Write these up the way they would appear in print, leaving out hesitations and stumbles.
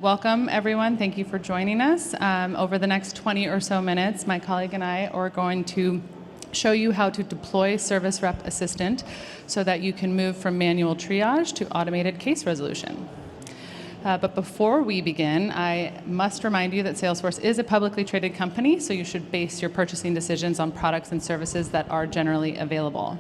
Welcome, everyone. Thank you for joining us. Over the next 20 or so minutes, my colleague and I are going to show you how to deploy Service Rep Assistant so that you can move from manual triage to automated case resolution. But before we begin, I must remind you that Salesforce is a publicly traded company, so you should base your purchasing decisions on products and services that are generally available.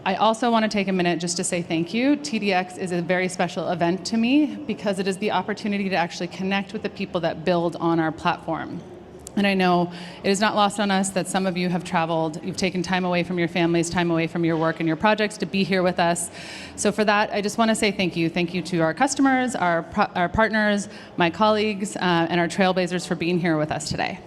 I also want to take a minute just to say thank you. TDX is a very special event to me because it is the opportunity to actually connect with the people that build on our platform. And I know it is not lost on us that some of you have traveled, you've taken time away from your families, time away from your work and your projects to be here with us. So for that, I just want to say thank you. Thank you to our customers, our partners, my colleagues, and our trailblazers for being here with us today.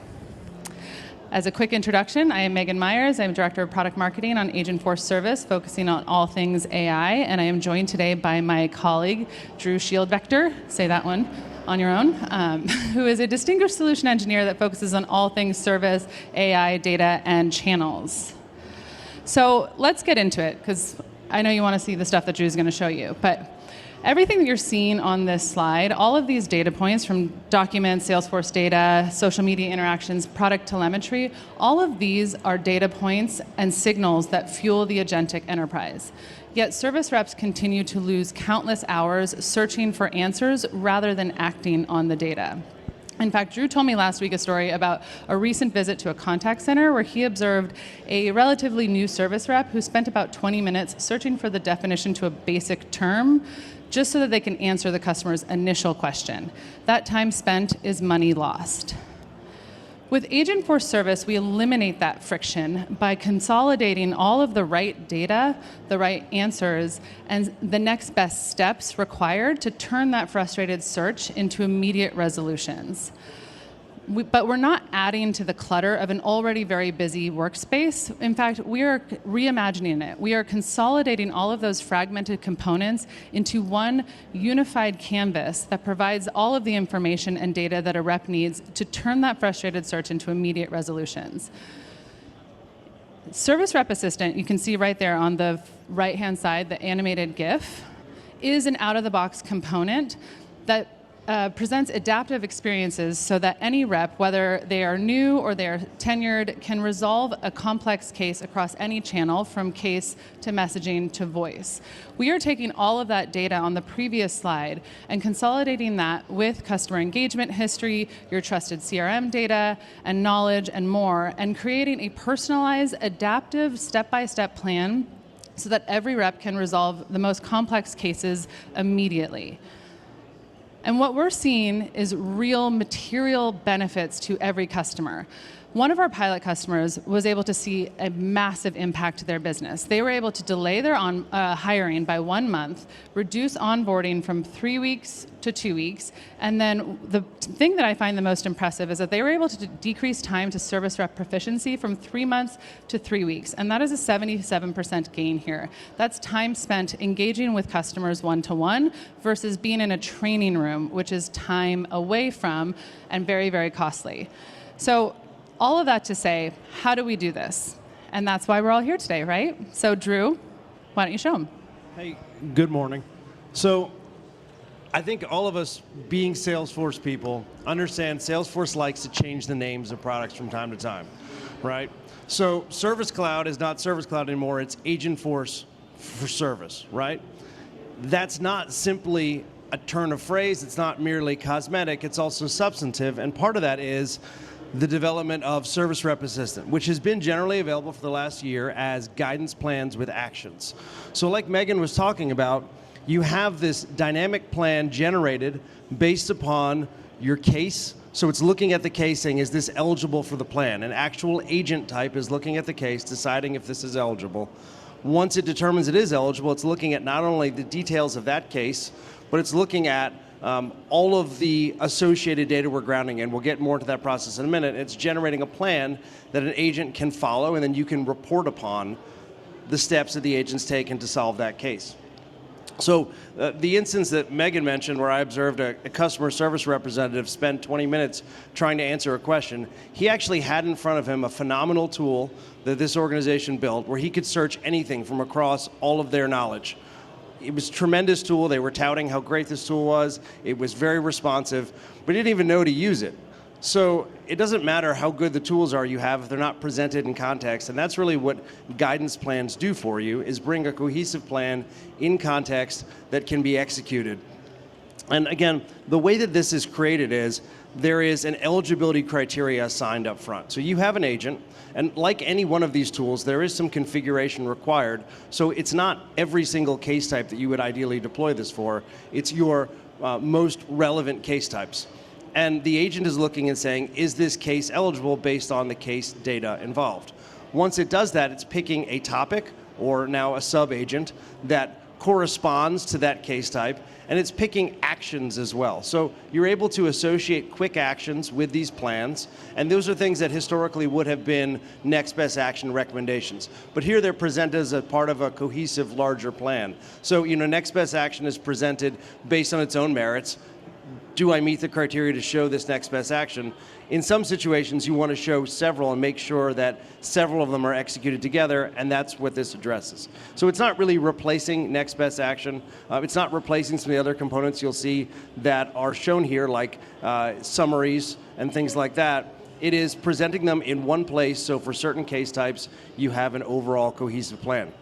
As a quick introduction, I am Megan Myers. I'm Director of Product Marketing on Agentforce Service, focusing on all things AI, and I am joined today by my colleague, Drew Shieldvector, say that one on your own, who is a distinguished solution engineer that focuses on all things service, AI, data, and channels. So let's get into it, because I know you want to see the stuff that Drew's going to show you, but everything that you're seeing on this slide, all of these data points from documents, Salesforce data, social media interactions, product telemetry, all of these are data points and signals that fuel the agentic enterprise. Yet service reps continue to lose countless hours searching for answers rather than acting on the data. In fact, Drew told me last week a story about a recent visit to a contact center where he observed a relatively new service rep who spent about 20 minutes searching for the definition to a basic term just so that they can answer the customer's initial question. That time spent is money lost. With Agentforce Service, we eliminate that friction by consolidating all of the right data, the right answers, and the next best steps required to turn that frustrated search into immediate resolutions. But we're not adding to the clutter of an already very busy workspace. In fact, we are reimagining it. We are consolidating all of those fragmented components into one unified canvas that provides all of the information and data that a rep needs to turn that frustrated search into immediate resolutions. Service Rep Assistant, you can see right there on the right-hand side, the animated GIF, is an out-of-the-box component that presents adaptive experiences so that any rep, whether they are new or they are tenured, can resolve a complex case across any channel, from case to messaging to voice. We are taking all of that data on the previous slide and consolidating that with customer engagement history, your trusted CRM data, and knowledge, and more, and creating a personalized, adaptive, step-by-step plan so that every rep can resolve the most complex cases immediately. And what we're seeing is real material benefits to every customer. One of our pilot customers was able to see a massive impact to their business. They were able to delay their hiring by 1 month, reduce onboarding from 3 weeks to 2 weeks, and then the thing that I find the most impressive is that they were able to decrease time to service rep proficiency from 3 months to 3 weeks, and that is a 77% gain here. That's time spent engaging with customers one-to-one versus being in a training room, which is time away from and very, very costly. So all of that to say, how do we do this? And that's why we're all here today, right? So Drew, why don't you show them? Hey, good morning. So I think all of us being Salesforce people understand Salesforce likes to change the names of products from time to time, right? So Service Cloud is not Service Cloud anymore, it's Agentforce for Service, right? That's not simply a turn of phrase, it's not merely cosmetic, it's also substantive, and part of that is the development of Service Rep Assistant, which has been generally available for the last year as guidance plans with actions. So like Megan was talking about, you have this dynamic plan generated based upon your case. So it's looking at the case saying, is this eligible for the plan? An actual agent type is looking at the case, deciding if this is eligible. Once it determines it is eligible, it's looking at not only the details of that case, but it's looking at all of the associated data we're grounding in. We'll get more into that process in a minute. It's generating a plan that an agent can follow, and then you can report upon the steps that the agent's taken to solve that case. So the instance that Megan mentioned where I observed a customer service representative spend 20 minutes trying to answer a question, he actually had in front of him a phenomenal tool that this organization built where he could search anything from across all of their knowledge. it was a tremendous tool. They were touting how great this tool was. It was very responsive, but didn't even know to use it. So it doesn't matter how good the tools are you have if they're not presented in context, and that's really what guidance plans do for you, is bring a cohesive plan in context that can be executed. And again, the way that this is created is there is an eligibility criteria assigned up front. So you have an agent, and like any one of these tools, there is some configuration required. So it's not every single case type that you would ideally deploy this for. It's your most relevant case types. And the agent is looking and saying, is this case eligible based on the case data involved? Once it does that, it's picking a topic, or now a sub-agent, that corresponds to that case type, and it's picking actions as well. So you're able to associate quick actions with these plans, and those are things that historically would have been next best action recommendations. But here they're presented as a part of a cohesive, larger plan. So next best action is presented based on its own merits. Do I meet the criteria to show this next best action? In some situations, you want to show several and make sure that several of them are executed together, and that's what this addresses. So it's not really replacing next best action. It's not replacing some of the other components you'll see that are shown here, like summaries and things like that. It is presenting them in one place, so for certain case types, you have an overall cohesive plan.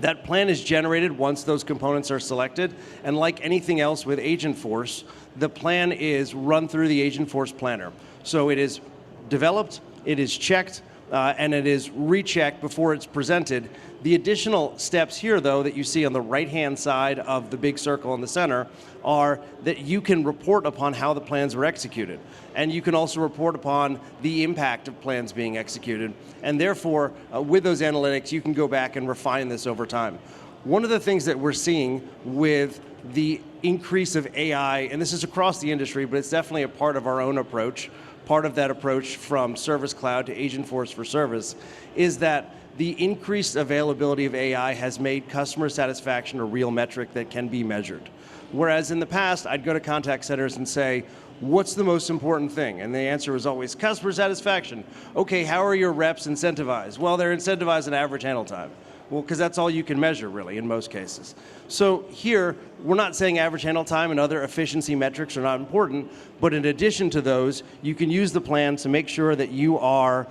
That plan is generated once those components are selected, and like anything else with Agentforce, the plan is run through the Agentforce planner. So it is developed, it is checked, and it is rechecked before it's presented. The additional steps here, though, that you see on the right-hand side of the big circle in the center are that you can report upon how the plans were executed. And you can also report upon the impact of plans being executed. And therefore, with those analytics, you can go back and refine this over time. One of the things that we're seeing with the increase of AI, and this is across the industry, but it's definitely a part of our own approach, part of that approach from Service Cloud to Agentforce for Service, is that the increased availability of AI has made customer satisfaction a real metric that can be measured. Whereas in the past, I'd go to contact centers and say, what's the most important thing? And the answer was always customer satisfaction. Okay, how are your reps incentivized? Well, they're incentivized at average handle time. Well, because that's all you can measure, really, in most cases. So here, we're not saying average handle time and other efficiency metrics are not important, but in addition to those, you can use the plan to make sure that you are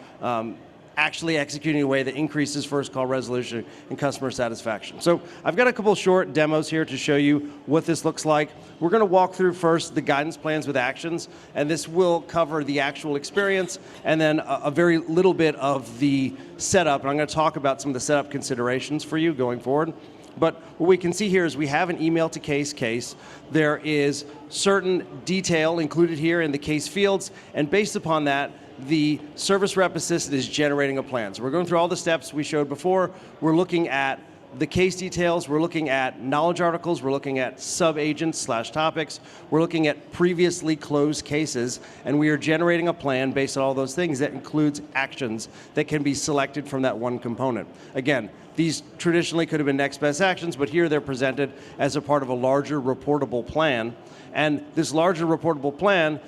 actually executing in a way that increases first call resolution and customer satisfaction. So I've got a couple short demos here to show you what this looks like. We're going to walk through first the guidance plans with actions, and this will cover the actual experience and then a very little bit of the setup. And I'm going to talk about some of the setup considerations for you going forward. But what we can see here is we have an email to case. There is certain detail included here in the case fields, and based upon that, the service rep assistant is generating a plan. So we're going through all the steps we showed before. We're looking at the case details, we're looking at knowledge articles, we're looking at sub-agents / topics, we're looking at previously closed cases, and we are generating a plan based on all those things that includes actions that can be selected from that one component. Again, these traditionally could have been next best actions, but here they're presented as a part of a larger reportable plan. And this larger reportable plan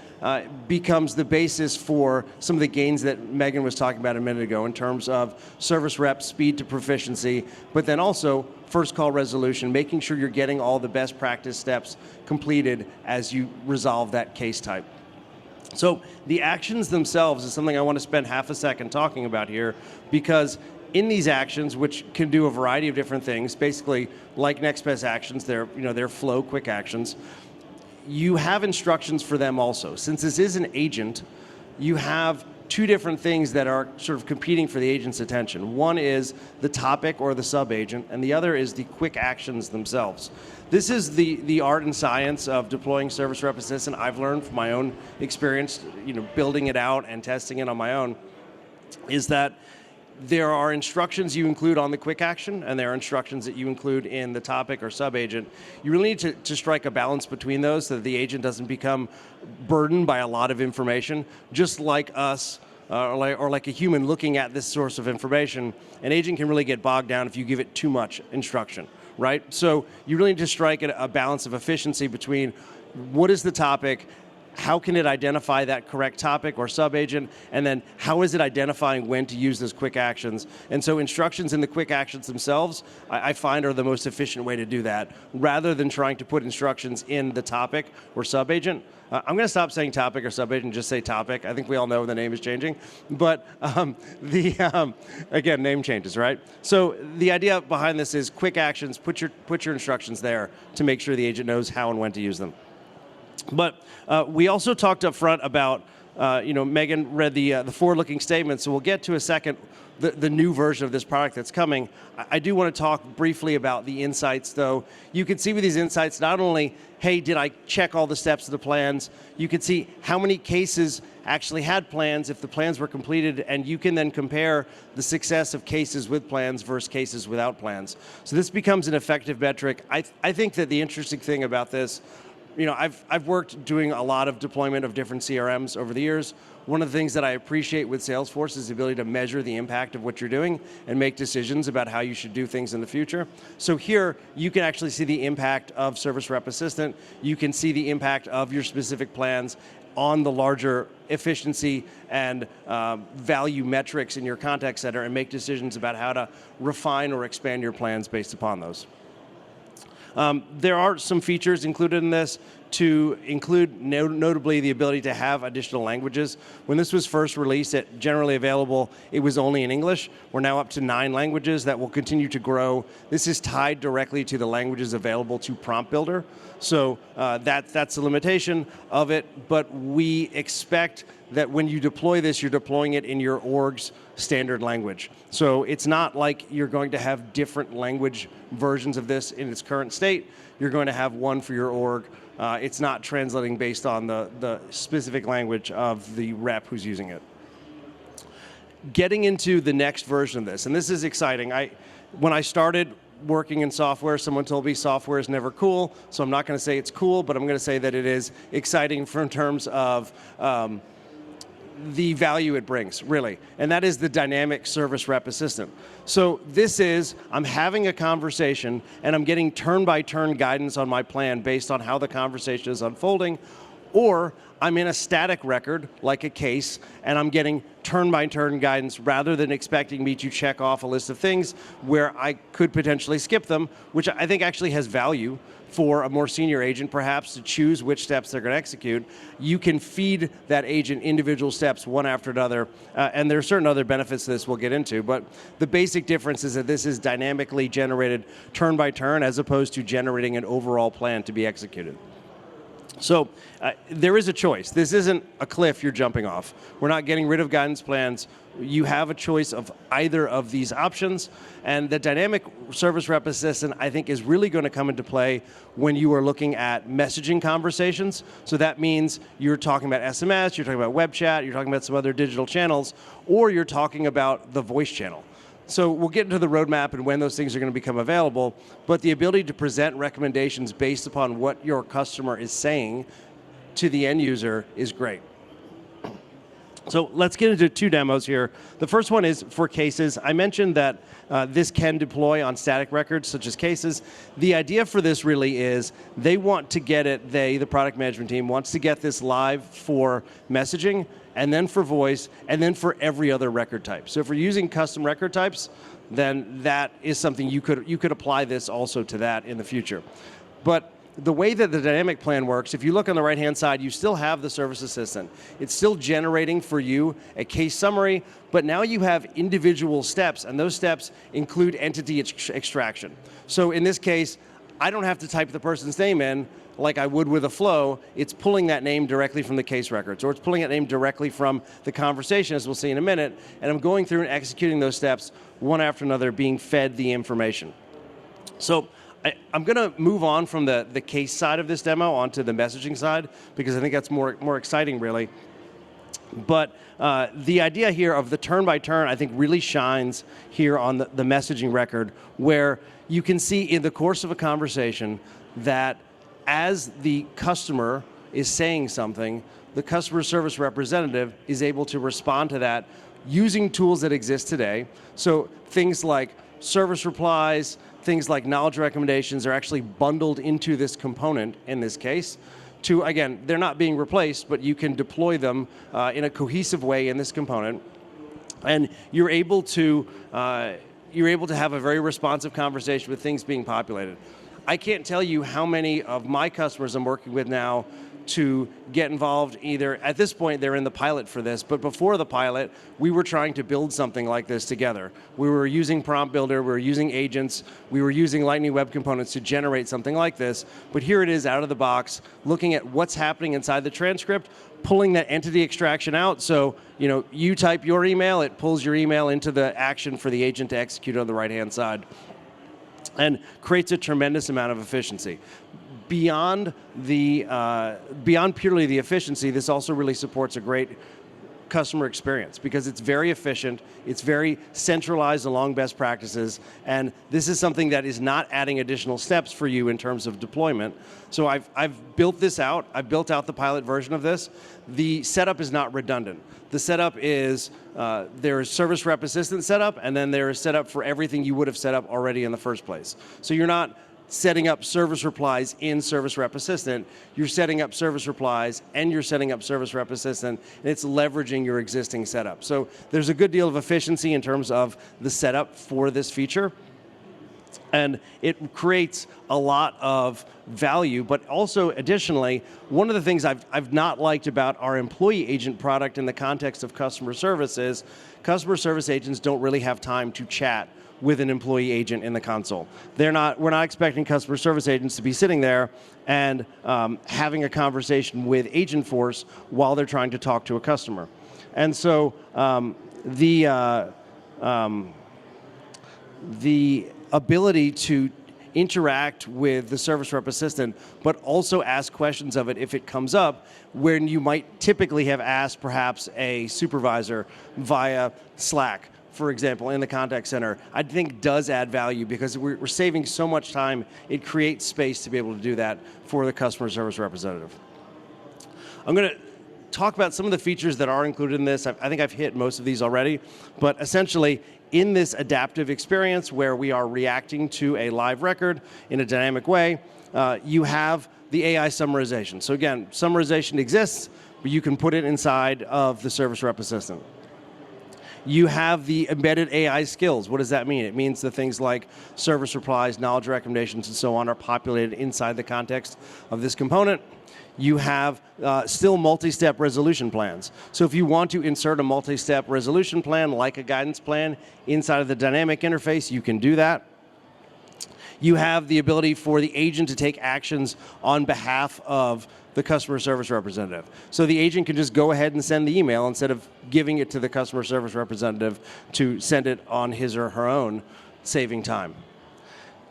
becomes the basis for some of the gains that Megan was talking about a minute ago in terms of service rep speed to proficiency, but then also first call resolution, making sure you're getting all the best practice steps completed as you resolve that case type. So the actions themselves is something I want to spend half a second talking about here, because in these actions, which can do a variety of different things, basically like next best actions, they're flow quick actions, you have instructions for them also. Since this is an agent, you have two different things that are sort of competing for the agent's attention. One is the topic or the sub-agent, and the other is the quick actions themselves. This is the art and science of deploying Service Rep Assistant. I've learned from my own experience, building it out and testing it on my own, is that there are instructions you include on the quick action, and there are instructions that you include in the topic or sub-agent. You really need to strike a balance between those so that the agent doesn't become burdened by a lot of information. Just like us, or like a human looking at this source of information, an agent can really get bogged down if you give it too much instruction, right? So you really need to strike a balance of efficiency between what is the topic, how can it identify that correct topic or subagent, and then how is it identifying when to use those quick actions. And so instructions in the quick actions themselves, I find, are the most efficient way to do that, rather than trying to put instructions in the topic or subagent. I'm going to stop saying topic or subagent and just say topic. I think we all know the name is changing. But again, name changes, right? So the idea behind this is quick actions, put your instructions there to make sure the agent knows how and when to use them. But we also talked up front about, Megan read the forward-looking statement, so we'll get to a second the new version of this product that's coming. I do want to talk briefly about the insights, though. You can see with these insights not only, hey, did I check all the steps of the plans? You can see how many cases actually had plans if the plans were completed, and you can then compare the success of cases with plans versus cases without plans. So this becomes an effective metric. I think that the interesting thing about this, I've worked doing a lot of deployment of different CRMs over the years. One of the things that I appreciate with Salesforce is the ability to measure the impact of what you're doing and make decisions about how you should do things in the future. So here, you can actually see the impact of Service Rep Assistant. You can see the impact of your specific plans on the larger efficiency and value metrics in your contact center, and make decisions about how to refine or expand your plans based upon those. There are some features included in this to include notably the ability to have additional languages. When this was first released, generally available, it was only in English. We're now up to 9 languages that will continue to grow. This is tied directly to the languages available to Prompt Builder. So that's the limitation of it, but we expect that when you deploy this, you're deploying it in your org's standard language. So it's not like you're going to have different language versions of this in its current state. You're going to have one for your org. It's not translating based on the specific language of the rep who's using it. Getting into the next version of this, and this is exciting. When I started working in software, someone told me software is never cool, so I'm not going to say it's cool, but I'm going to say that it is exciting in terms of the value it brings, really. And that is the dynamic service rep assistant. So this is, I'm having a conversation and I'm getting turn-by-turn guidance on my plan based on how the conversation is unfolding, or I'm in a static record, like a case, and I'm getting turn-by-turn guidance rather than expecting me to check off a list of things where I could potentially skip them, which I think actually has value for a more senior agent, perhaps, to choose which steps they're going to execute. You can feed that agent individual steps one after another, and there are certain other benefits to this we'll get into, but the basic difference is that this is dynamically generated turn by turn as opposed to generating an overall plan to be executed. So there is a choice. This isn't a cliff you're jumping off. We're not getting rid of guidance plans. You have a choice of either of these options, and the dynamic service rep assistant, I think, is really going to come into play when you are looking at messaging conversations. So that means you're talking about SMS, you're talking about web chat, you're talking about some other digital channels, or you're talking about the voice channel. So we'll get into the roadmap and when those things are going to become available, but the ability to present recommendations based upon what your customer is saying to the end user is great. So let's get into 2 demos here. The first one is for cases. I mentioned that this can deploy on static records such as cases. The idea for this really is they want to get it, the product management team, wants to get this live for messaging, and then for voice, and then for every other record type. So if we're using custom record types, then that is something you could apply this also to that in the future. But the way that the dynamic plan works, if you look on the right-hand side, you still have the service assistant. It's still generating for you a case summary, but now you have individual steps, and those steps include entity extraction. So in this case, I don't have to type the person's name in like I would with a flow. It's pulling that name directly from the case records, or it's pulling that name directly from the conversation, as we'll see in a minute, and I'm going through and executing those steps one after another, being fed the information. So I'm going to move on from the case side of this demo onto the messaging side, because I think that's more exciting, really. But the idea here of the turn-by-turn, I think, really shines here on the messaging record, where you can see in the course of a conversation that as the customer is saying something, the customer service representative is able to respond to that using tools that exist today. So things like service replies, things like knowledge recommendations are actually bundled into this component in this case. to, again, they're not being replaced, but you can deploy them in a cohesive way in this component. And you're able to have a very responsive conversation with things being populated. I can't tell you how many of my customers I'm working with now to get involved. Either at this point they're in the pilot for this, but before the pilot we were trying to build something like this together. We were using Prompt Builder, we were using agents, we were using Lightning Web Components to generate something like this, but here it is out of the box, looking at what's happening inside the transcript, pulling that entity extraction out. So you type your email, it pulls your email into the action for the agent to execute on the right hand side, and creates a tremendous amount of efficiency. Beyond purely the efficiency, this also really supports a great customer experience because it's very efficient, it's very centralized along best practices, and this is something that is not adding additional steps for you in terms of deployment. So I've built this out, I've built out the pilot version of this. The setup is not redundant. The setup is, there is service rep assistant setup, and then there is setup for everything you would have set up already in the first place. So you're not setting up service replies in Service Rep Assistant, you're setting up service replies and you're setting up Service Rep Assistant, and it's leveraging your existing setup. So there's a good deal of efficiency in terms of the setup for this feature, and it creates a lot of value. But also additionally, one of the things I've not liked about our employee agent product in the context of customer service is customer service agents don't really have time to chat with an employee agent in the console. We're not expecting customer service agents to be sitting there and having a conversation with Agentforce while they're trying to talk to a customer. And so the ability to interact with the Service Rep Assistant, but also ask questions of it if it comes up, when you might typically have asked perhaps a supervisor via Slack, for example, in the contact center, I think does add value because we're saving so much time. It creates space to be able to do that for the customer service representative. I'm going to talk about some of the features that are included in this. I think I've hit most of these already, but essentially in this adaptive experience where we are reacting to a live record in a dynamic way, you have the AI summarization. So again, summarization exists, but you can put it inside of the Service Rep Assistant. You have the embedded AI skills. What does that mean? It means that things like service replies, knowledge recommendations, and so on are populated inside the context of this component. You have still multi-step resolution plans. So if you want to insert a multi-step resolution plan, like a guidance plan, inside of the dynamic interface, you can do that. You have the ability for the agent to take actions on behalf of the customer service representative. So the agent can just go ahead and send the email instead of giving it to the customer service representative to send it on his or her own, saving time.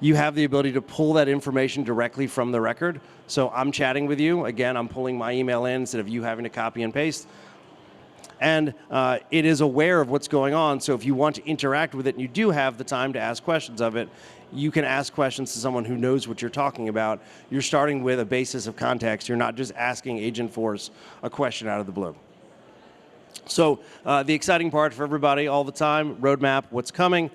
You have the ability to pull that information directly from the record. So I'm chatting with you. Again, I'm pulling my email in instead of you having to copy and paste. And it is aware of what's going on, so if you want to interact with it and you do have the time to ask questions of it, you can ask questions to someone who knows what you're talking about. You're starting with a basis of context. You're not just asking Agentforce a question out of the blue. So the exciting part for everybody all the time, roadmap, what's coming.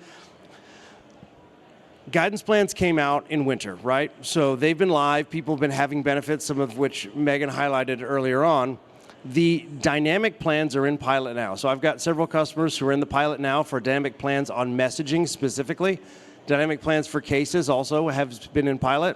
Guidance plans came out in winter, right? So they've been live. People have been having benefits, some of which Megan highlighted earlier on. The dynamic plans are in pilot now. So I've got several customers who are in the pilot now for dynamic plans on messaging specifically. Dynamic plans for cases also have been in pilot.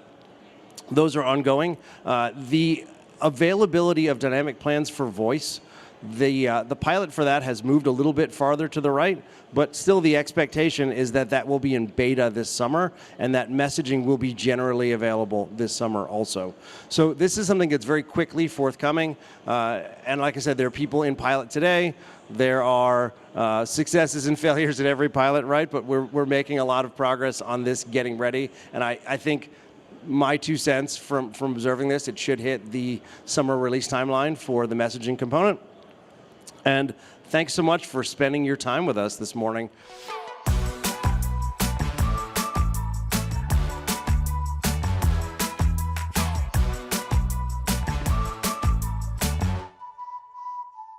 Those are ongoing. The availability of dynamic plans for voice, the pilot for that has moved a little bit farther to the right, but still the expectation is that that will be in beta this summer and that messaging will be generally available this summer also. So this is something that's very quickly forthcoming. And like I said, there are people in pilot today. There are successes and failures in every pilot, right? But we're making a lot of progress on this getting ready. And I think my 2 cents from observing this, it should hit the summer release timeline for the messaging component. And thanks so much for spending your time with us this morning.